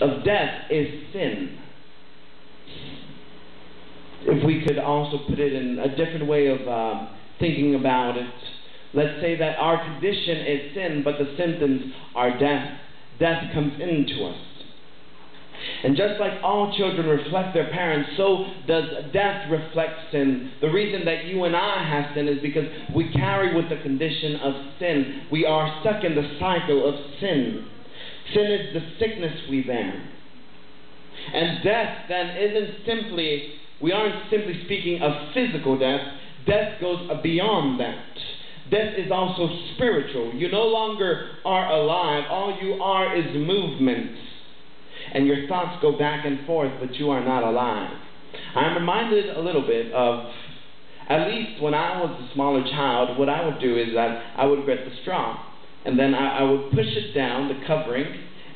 of death is sin. If we could also put it in a different way of thinking about it, let's say that our condition is sin, but the symptoms are death. Death comes into us. And just like all children reflect their parents, so does death reflect sin. The reason that you and I have sin is because we carry with the condition of sin. We are stuck in the cycle of sin. Sin is the sickness we bear. And death then isn't simply, we aren't simply speaking of physical death. Death goes beyond that. Death is also spiritual. You no longer are alive. All you are is movement. And your thoughts go back and forth, but you are not alive. I'm reminded a little bit of, at least when I was a smaller child, what I would do is that I would grab the straw, and then I would push it down, the covering,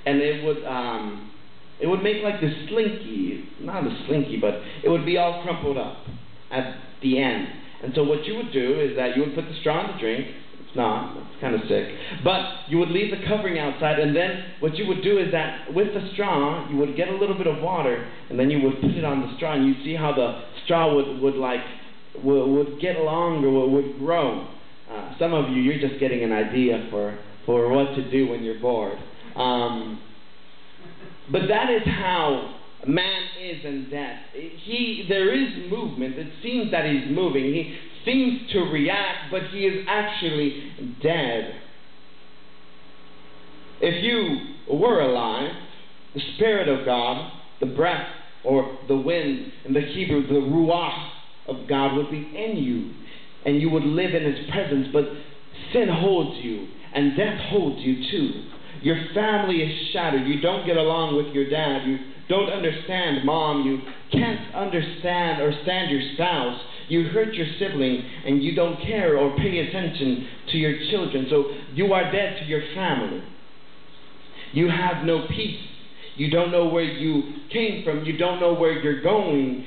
and it would make like this slinky, not a slinky, but it would be all crumpled up at the end. And so what you would do is that you would put the straw in the drink. It's not, it's kind of sick. But you would leave the covering outside, and then what you would do is that with the straw, you would get a little bit of water, and then you would put it on the straw, and you'd see how the straw would get longer, would grow. Some of you, you're just getting an idea for what to do when you're bored. But that is how man is in death. There is movement. It seems that he's moving. He seems to react, but he is actually dead. If you were alive, the Spirit of God, the breath or the wind, in the Hebrew, the ruach of God would be in you, and you would live in His presence, but sin holds you, and death holds you too. Your family is shattered. You don't get along with your dad. You don't understand mom. You can't understand or stand your spouse. You hurt your sibling, and you don't care or pay attention to your children. So you are dead to your family. You have no peace. You don't know where you came from. You don't know where you're going.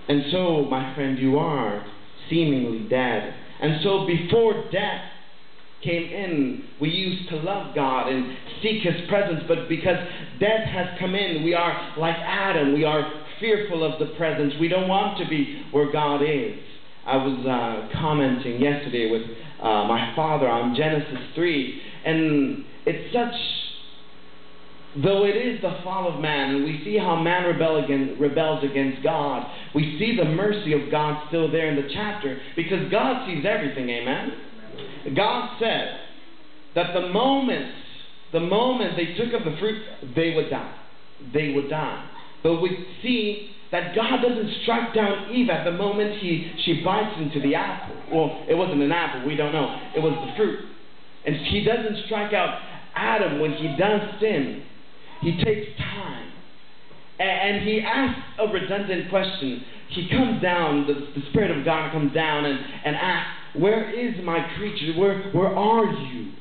And so, my friend, you are seemingly dead. And so before death came in, we used to love God and seek His presence, but because death has come in, we are like Adam. We are fearful of the presence. We don't want to be where God is. I was commenting yesterday with my father on Genesis 3, and it's such, though it is the fall of man, and we see how man rebels against God, we see the mercy of God still there in the chapter, because God sees everything, amen? God said that the moment they took of the fruit, they would die. They would die. But we see that God doesn't strike down Eve at the moment she bites into the apple. Well, it wasn't an apple, we don't know. It was the fruit. And He doesn't strike out Adam when he does sin. He takes time. And He asks a redundant question. He comes down, the Spirit of God comes down and asks, where is my creature? Where are you?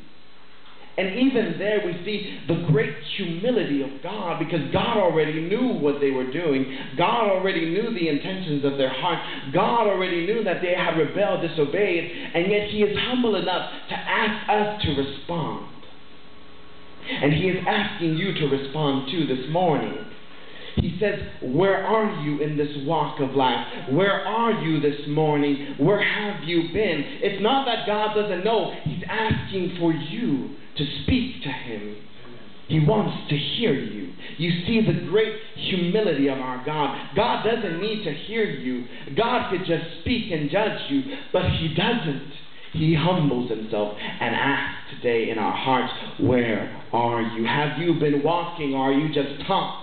And even there we see the great humility of God, because God already knew what they were doing. God already knew the intentions of their heart. God already knew that they had rebelled, disobeyed, and yet He is humble enough to ask us to respond. And He is asking you to respond too this morning. He says, where are you in this walk of life? Where are you this morning? Where have you been? It's not that God doesn't know. He's asking for you to speak to Him. He wants to hear you. You see the great humility of our God. God doesn't need to hear you. God could just speak and judge you, but He doesn't. He humbles Himself and asks today in our hearts, where are you? Have you been walking, or are you just talking?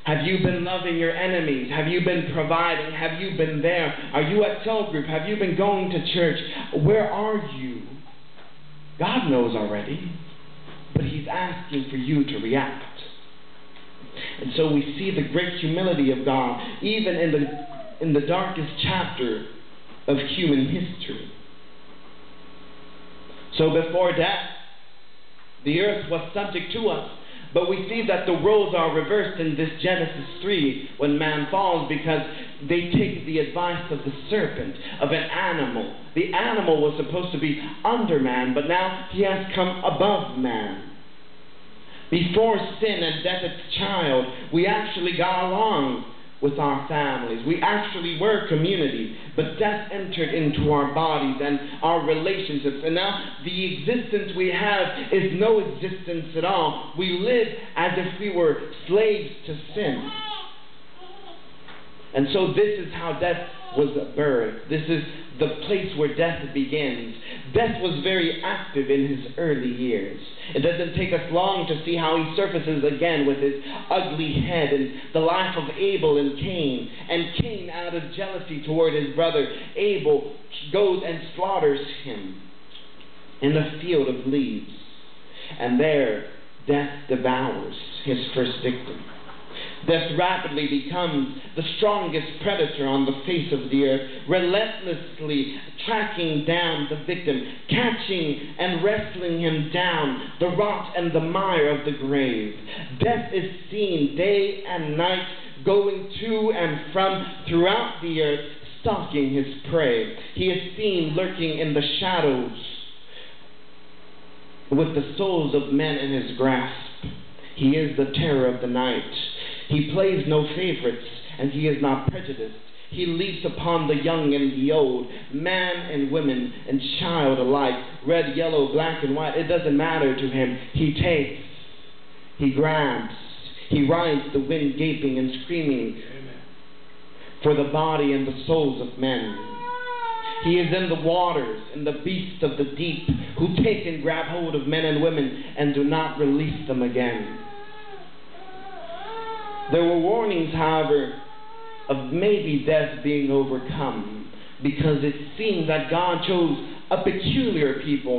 Have you been loving your enemies? Have you been providing? Have you been there? Are you at cell group? Have you been going to church? Where are you? God knows already, but He's asking for you to react. And so we see the great humility of God even in the darkest chapter of human history. So before death, the earth was subject to us. But we see that the roles are reversed in this Genesis 3 when man falls, because they take the advice of the serpent, of an animal. The animal was supposed to be under man, but now he has come above man. Before sin and death its child, we actually got along with our families. We actually were community. But death entered into our bodies and our relationships. And now the existence we have is no existence at all. We live as if we were slaves to sin. And so this is how death was birthed. This is the place where death begins. Death was very active in his early years. It doesn't take us long to see how he surfaces again with his ugly head and the life of Abel and Cain. And Cain, out of jealousy toward his brother Abel, goes and slaughters him in a field of leaves. And there, death devours his first victim. Death rapidly becomes the strongest predator on the face of the earth, relentlessly tracking down the victim, catching and wrestling him down the rot and the mire of the grave. Death is seen day and night, going to and from throughout the earth, stalking his prey. He is seen lurking in the shadows with the souls of men in his grasp. He is the terror of the night. He plays no favorites, and he is not prejudiced. He leaps upon the young and the old, man and women and child alike, red, yellow, black, and white. It doesn't matter to him. He takes, he grabs, he rides the wind gaping and screaming for the body and the souls of men. He is in the waters and the beasts of the deep, who take and grab hold of men and women and do not release them again. There were warnings, however, of maybe death being overcome, because it seemed that God chose a peculiar people